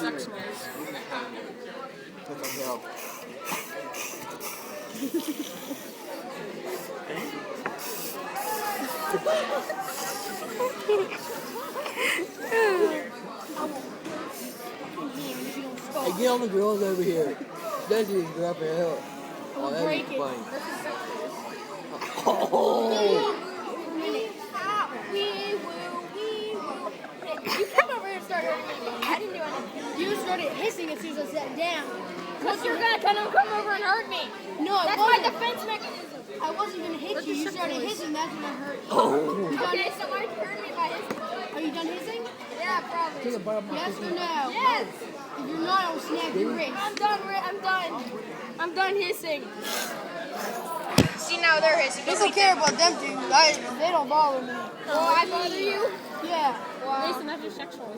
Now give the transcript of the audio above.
sex noise. What the hell? Hey, get on the girls over here. Desi is grabbing her hair. Oh, that is funny. Oh! You come over here and start hurting me. I didn't do anything. You started hissing as soon as I sat down. Because you're going to come over and hurt me. No, I wasn't. That's my defense mechanism. I wasn't going to hit you. You started hissing. That's when I hurt you. Oh! Okay, so why did you hurt me by hissing? Are you done hissing? Yeah, probably. Yes or no? Yes. If you're not, I'll snap your wrist. I'm done. I'm done hissing. See, now they're hissing. I don't care about them two. They don't bother me. Oh, I bother you? Yeah. Mason, that's your sexual.